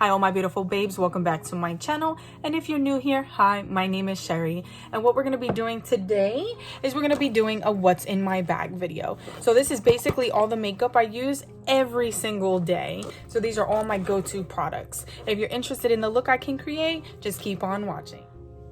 Hi all my beautiful babes, welcome back to my channel. And if you're new here, hi, my name is Sherry. And what we're gonna be doing today is we're gonna be doing a what's in my bag video. So this is basically all the makeup I use every single day. So these are all my go-to products. If you're interested in the look I can create, just keep on watching.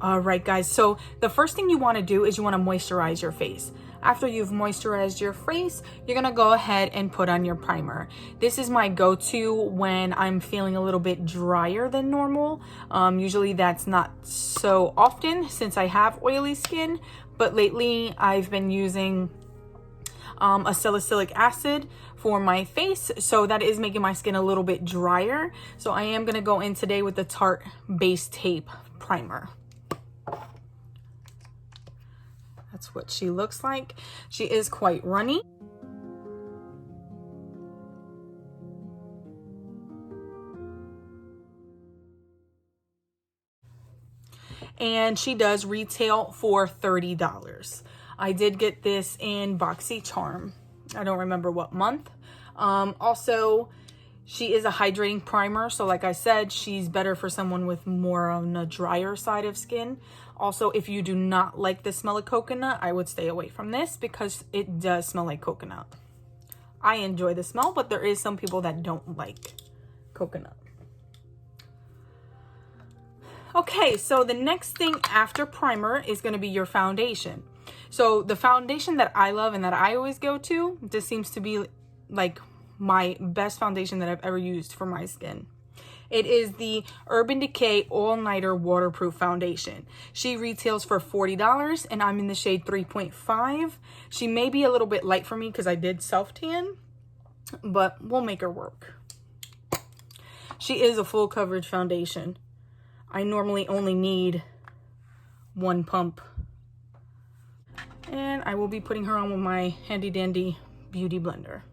All right guys, so the first thing you wanna do is you wanna moisturize your face. After you've moisturized your face, you're gonna go ahead and put on your primer. This is my go-to when I'm feeling a little bit drier than normal. Usually that's not so often since I have oily skin, but lately I've been using a salicylic acid for my face, so that is making my skin a little bit drier. So I am gonna go in today with the Tarte Base Tape Primer. That's what she looks like. She is quite runny. And she does retail for $30. I did get this in Boxycharm. I don't remember what month. Also, she is a hydrating primer. So like I said, she's better for someone with more on the drier side of skin. Also, if you do not like the smell of coconut, I would stay away from this because it does smell like coconut. I enjoy the smell, but there is some people that don't like coconut. Okay, so the next thing after primer is going to be your foundation. So the foundation that I love and that I always go to, this seems to be like my best foundation that I've ever used for my skin. It is the Urbandecay All Nighter Waterproof Foundation. She retails for $40 and I'm in the shade 3.5. She may be a little bit light for me because I did self-tan, but we'll make her work. She is a full coverage foundation. I normally only need one pump. And I will be putting her on with my handy dandy beauty blender.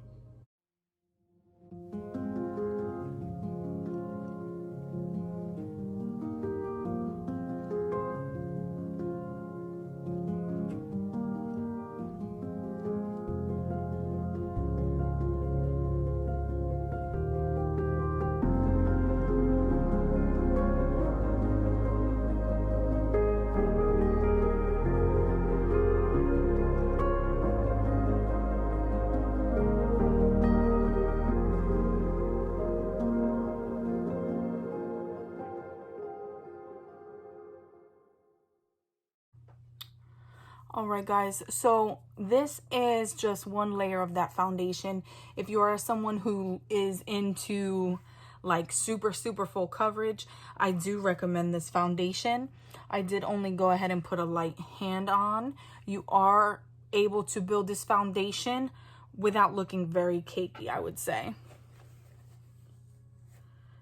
All right guys, so this is just one layer of that foundation. If you are someone who is into like super full coverage, I do recommend this foundation. I did only go ahead and put a light hand on. You are able to build this foundation without looking very cakey, I would say.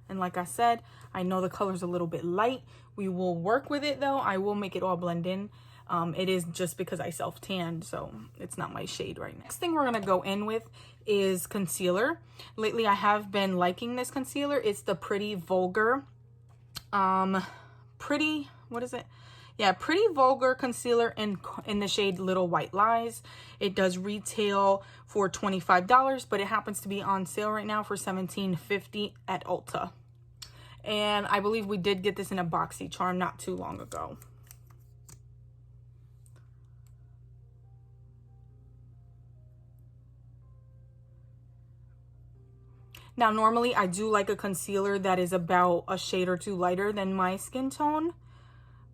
And like I said, I know the color's a little bit light. We will work with it though. I will make it all blend in. It is just because I self-tanned, so it's not my shade right now. Next thing we're going to go in with is concealer. Lately, I have been liking this concealer. It's the prettyvulgar, prettyvulgar concealer in the shade Little White Lies. It does retail for $25, but it happens to be on sale right now for $17.50 at Ulta. And I believe we did get this in a Boxycharm not too long ago. Now, normally I do like a concealer that is about a shade or two lighter than my skin tone.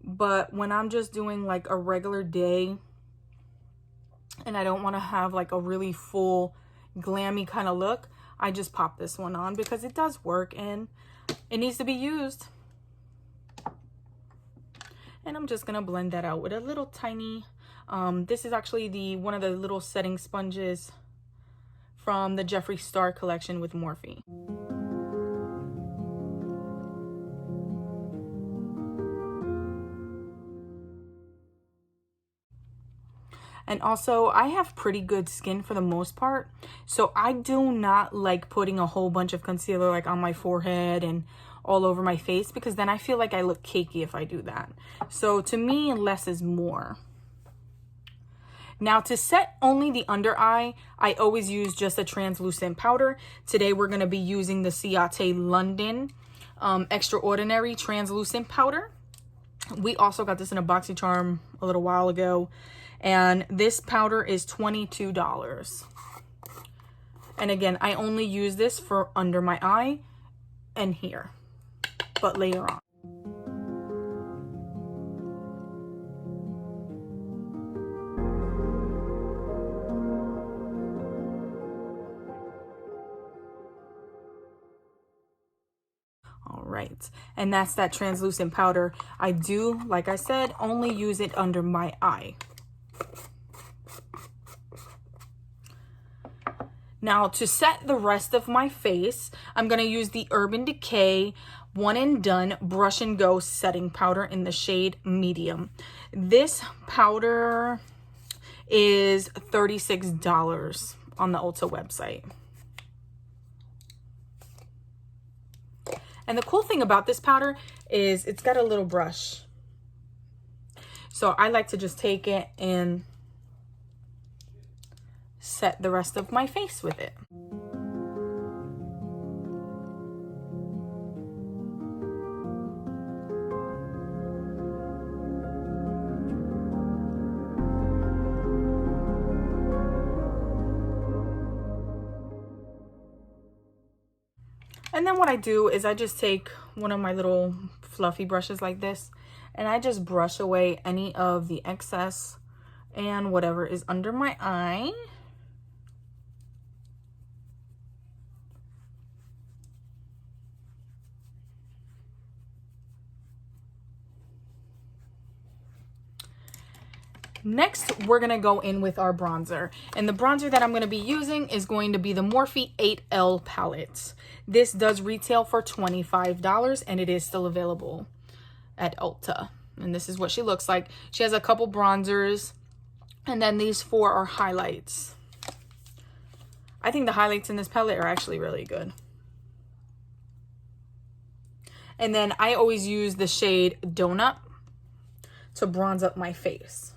But when I'm just doing like a regular day and I don't want to have like a really full glammy kind of look, I just pop this one on because it does work and it needs to be used. And I'm just going to blend that out with a little tiny, this is actually one of the little setting sponges from the Jeffreestar collection with Morphe. And also, I have pretty good skin for the most part, so I do not like putting a whole bunch of concealer like on my forehead and all over my face because then I feel like I look cakey if I do that. So to me, less is more. Now to set only the under eye, I always use just a translucent powder. Today we're going to be using the ciatelondon Extraordinary translucent powder. We also got this in a Boxycharm a little while ago, and this powder is $22. And again, I only use this for under my eye and here, but later on. All right, and that's that translucent powder. I do, like I said, only use it under my eye. Now to set the rest of my face, I'm going to use the Urban Decay One and Done Brush and Go setting powder in the shade Medium. This powder is $36 on the Ulta website. And the cool thing about this powder is it's got a little brush. So I like to just take it and set the rest of my face with it. And then what I do is I just take one of my little fluffy brushes like this, and I just brush away any of the excess and whatever is under my eye. Next, we're going to go in with our bronzer. And the bronzer that I'm going to be using is going to be the Morphe 8L palette. This does retail for $25, and it is still available at Ulta. And this is what she looks like. She has a couple bronzers, and then these four are highlights. I think the highlights in this palette are actually really good. And then I always use the shade Donut to bronze up my face.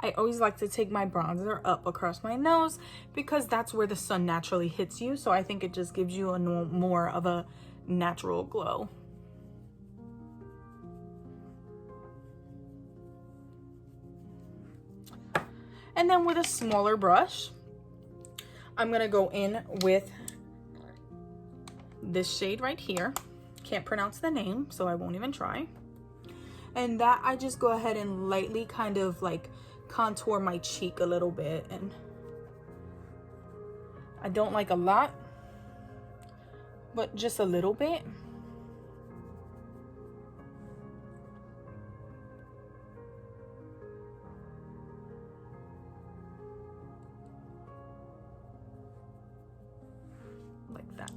I always like to take my bronzer up across my nose because that's where the sun naturally hits you. So I think it just gives you a more of a natural glow. And then with a smaller brush, I'm gonna go in with this shade right here. Can't pronounce the name, so I won't even try. And that I just go ahead and lightly kind of like contour my cheek a little bit, and I don't like a lot, but just a little bit. Like that.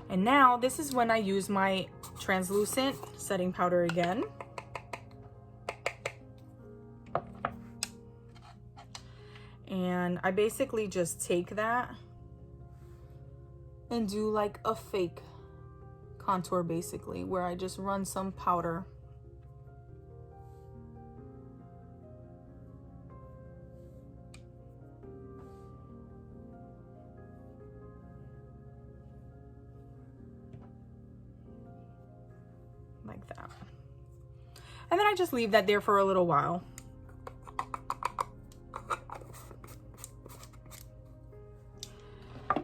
And now this is when I use my translucent setting powder again. And I basically just take that and do like a fake contour, basically, where I just run some powder. Like that. And then I just leave that there for a little while.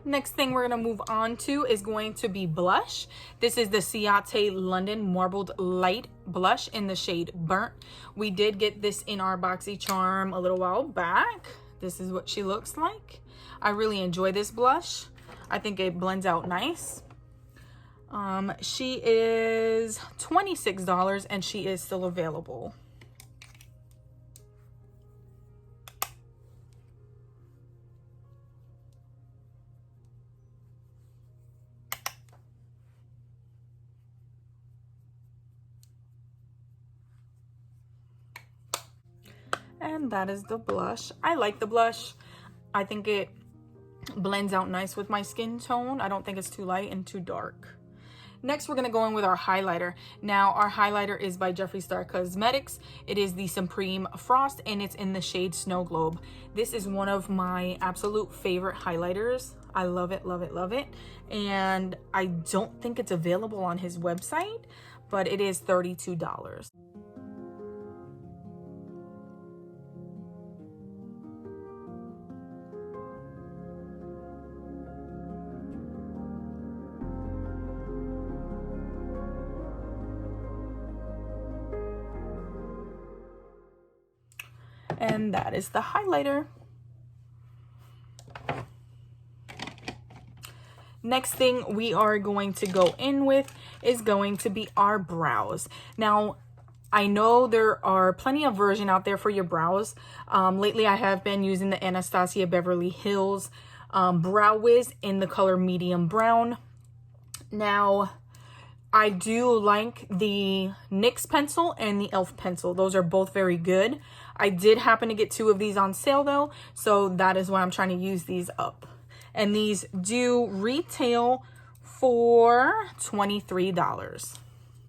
Next thing we're going to move on to is going to be blush. This is the ciatelondon Marbled Light Blush in the shade Burnt. We did get this in our Boxycharm a little while back. This is what she looks like. I really enjoy this blush. I think it blends out nice. She is $26 and she is still available. And that is the blush. I like the blush. I think it blends out nice with my skin tone. I don't think it's too light and too dark. Next, we're going to go in with our highlighter. Now, our highlighter is by Jeffreestar Cosmetics. It is the Supreme Frost, and it's in the shade Snow Globe. This is one of my absolute favorite highlighters. I love it, love it, love it. And I don't think it's available on his website, but it is $32. And that is the highlighter. Next thing we are going to go in with is going to be our brows. Now, I know there are plenty of versions out there for your brows. Lately, I have been using the Anastasia Beverly Hills Brow Wiz in the color medium brown. Now, I do like the NYX pencil and the e.l.f. pencil. Those are both very good. I did happen to get 2 of these on sale though, so that is why I'm trying to use these up. And these do retail for $23.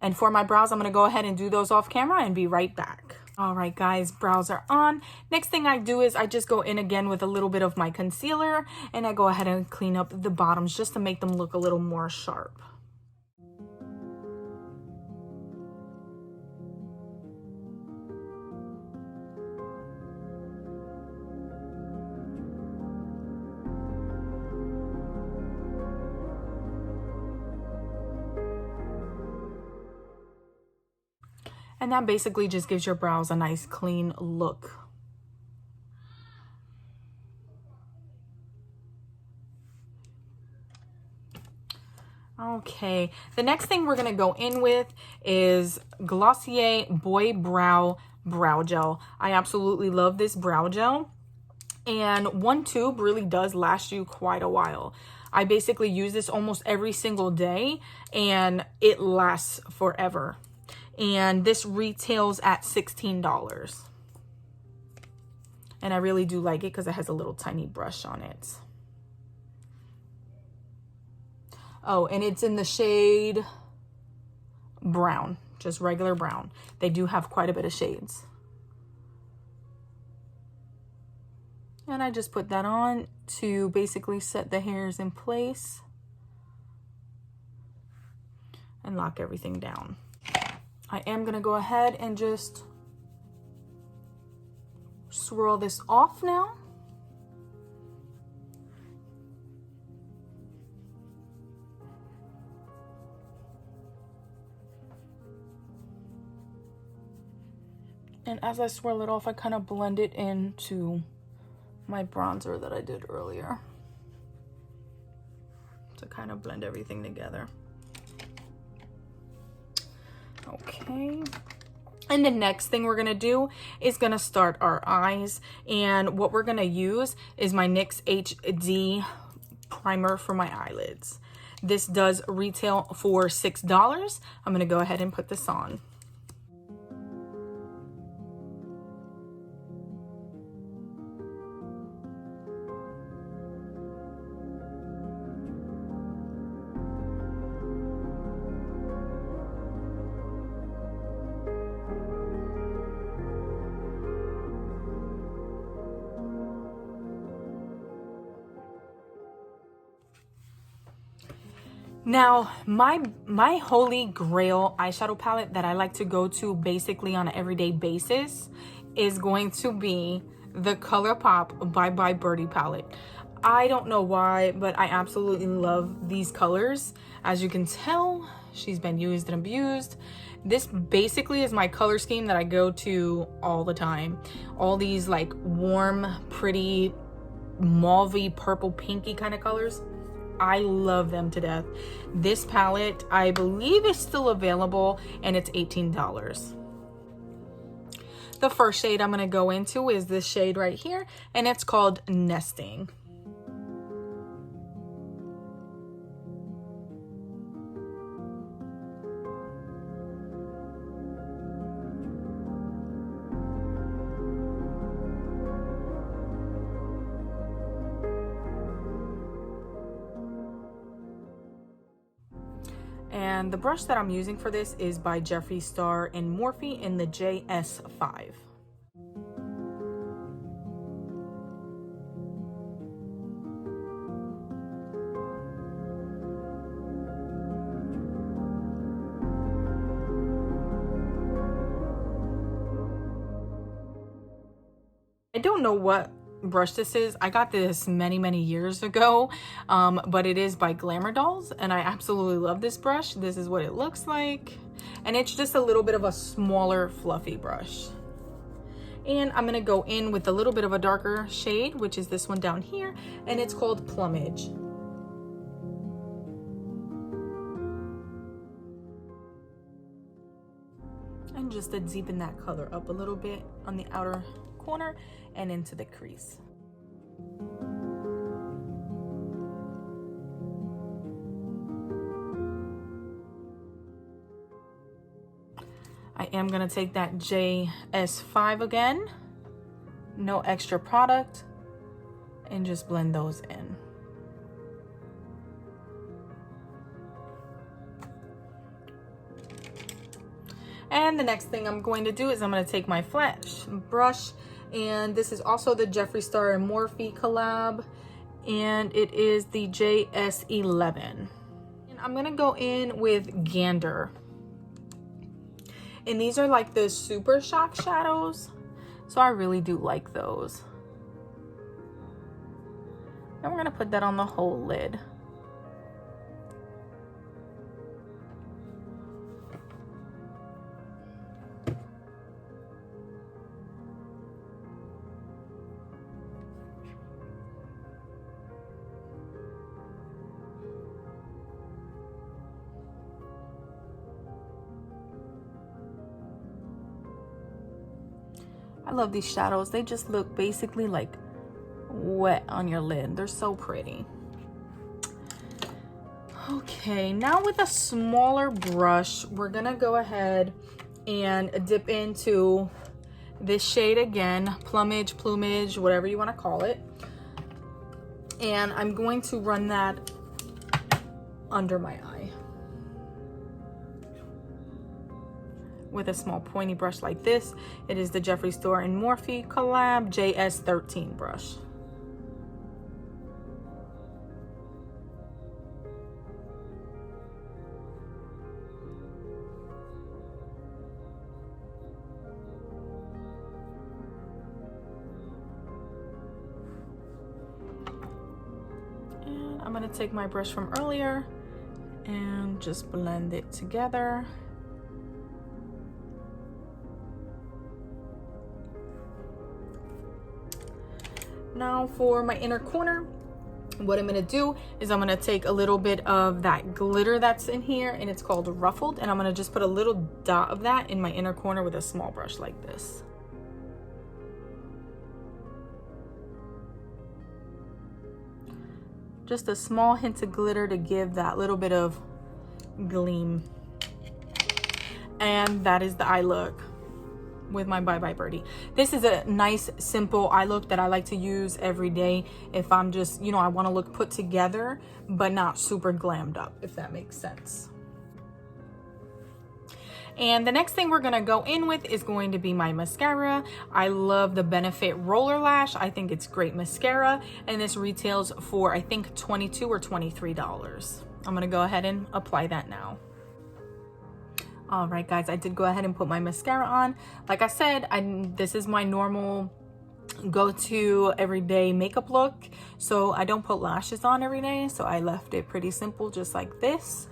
And for my brows, I'm going to go ahead and do those off camera and be right back. All right, guys, brows are on. Next thing I do is I just go in again with a little bit of my concealer, and I go ahead and clean up the bottoms just to make them look a little more sharp. And that basically just gives your brows a nice clean look. Okay, the next thing we're gonna go in with is Glossier Boy Brow Brow Gel. I absolutely love this brow gel. And one tube really does last you quite a while. I basically use this almost every single day and it lasts forever. And this retails at $16. And I really do like it because it has a little tiny brush on it. Oh, and it's in the shade brown, just regular brown. They do have quite a bit of shades. And I just put that on to basically set the hairs in place and lock everything down. I am gonna go ahead and just swirl this off now. And as I swirl it off, I kind of blend it into my bronzer that I did earlier to kind of blend everything together. Okay, and the next thing we're gonna do is gonna start our eyes, and what we're gonna use is my NYX HD primer for my eyelids. This does retail for $6. I'm gonna go ahead and put this on. Now, my holy grail eyeshadow palette that I like to go to basically on an everyday basis is going to be the ColourPop by Birdie palette. I don't know why, but I absolutely love these colors. As you can tell, she's been used and abused. This basically is my color scheme that I go to all the time. All these like warm, pretty, mauvey, purple, pinky kind of colors. I love them to death. This palette, I believe, is still available and it's $18. The first shade I'm going to go into is this shade right here, and it's called Nesting. And the brush that I'm using for this is by Jeffreestar in Morphe in the JS5. I don't know what brush this is. I got this many years ago, but it is by Glamour Dolls, and I absolutely love this brush. This is what it looks like, and it's just a little bit of a smaller fluffy brush. And I'm gonna go in with a little bit of a darker shade, which is this one down here, and it's called Plumage. And just to deepen that color up a little bit on the outer corner and into the crease. I am gonna take that JS5 again, no extra product, and just blend those in. And the next thing I'm going to do is I'm going to take my flat brush, and this is also the Jeffreestar and Morphe collab, and it is the JS11. And I'm going to go in with Gander. And these are like the Super Shock shadows, so I really do like those. And we're going to put that on the whole lid. I love these shadows. They just look basically like wet on your lid. They're so pretty. Okay, now with a smaller brush, we're gonna go ahead and dip into this shade again, Plumage, Plumage, whatever you want to call it. And I'm going to run that under my eye with a small pointy brush like this. It is the Jeffreestar and Morphe collab JS13 brush. And I'm going to take my brush from earlier and just blend it together. Now for my inner corner, what I'm gonna do is I'm gonna take a little bit of that glitter that's in here, and it's called Ruffled, and I'm gonna just put a little dot of that in my inner corner with a small brush like this. Just a small hint of glitter to give that little bit of gleam. And that is the eye look with my Bye Bye Birdie. This is a nice simple eye look that I like to use every day if I'm just, you know, I want to look put together but not super glammed up, if that makes sense. And the next thing we're going to go in with is going to be my mascara. I love the Benefit Roller Lash. I think it's great mascara, and this retails for I think $22 or $23. I'm going to go ahead and apply that now. All right, guys, I did go ahead and put my mascara on. Like I said, this is my normal go-to everyday makeup look, so I don't put lashes on every day, so I left it pretty simple, just like this.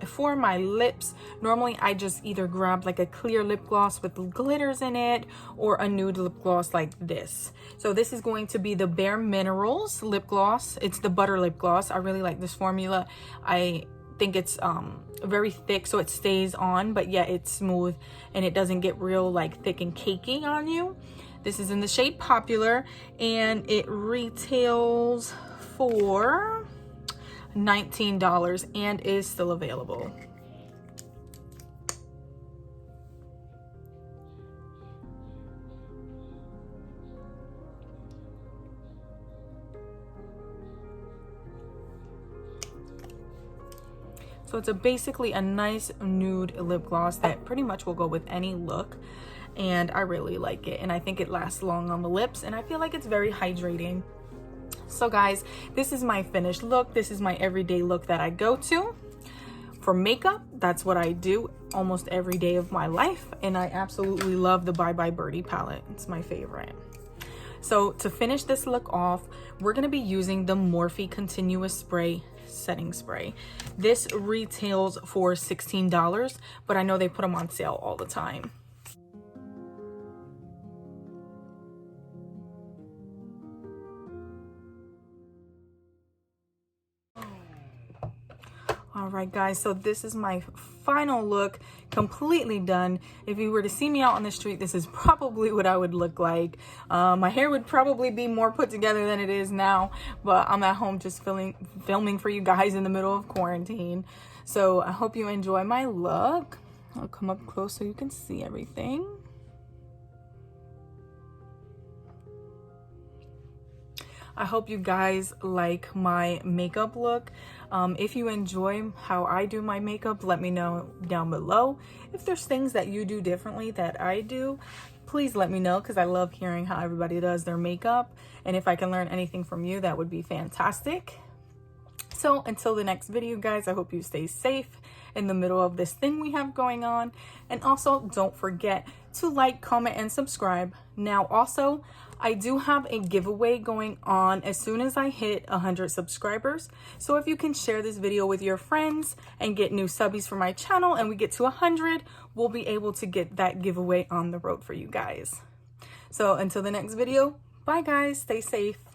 For my lips, normally I just either grab like a clear lip gloss with glitters in it or a nude lip gloss like this. So this is going to be the bareminerals lip gloss. It's the butter lip gloss. I really like this formula. I think it's very thick, so it stays on, but yet it's smooth and it doesn't get real like thick and cakey on you. This is in the shade Popular, and it retails for $19 and is still available. So it's basically a nice nude lip gloss that pretty much will go with any look, and I really like it, and I think it lasts long on the lips, and I feel like it's very hydrating. So guys, this is my finished look. This is my everyday look that I go to for makeup. That's what I do almost every day of my life, and I absolutely love the Bye Bye Birdie palette. It's my favorite. So to finish this look off, we're going to be using the Morphe Continuous Spray Setting Spray. This retails for $16, but I know they put them on sale all the time. All right guys, so this is my final look, completely done. If you were to see me out on the street, this is probably what I would look like. My hair would probably be more put together than it is now, but I'm at home just filming for you guys in the middle of quarantine. So I hope you enjoy my look. I'll come up close so you can see everything. I hope you guys like my makeup look. If you enjoy how I do my makeup, let me know down below. If there's things that you do differently that I do, please let me know, because I love hearing how everybody does their makeup. And if I can learn anything from you, that would be fantastic. So until the next video, guys, I hope you stay safe in the middle of this thing we have going on. And also don't forget to like, comment, and subscribe. Now also, I do have a giveaway going on as soon as I hit 100 subscribers. So if you can share this video with your friends and get new subbies for my channel and we get to 100, we'll be able to get that giveaway on the road for you guys. So until the next video, bye guys, stay safe.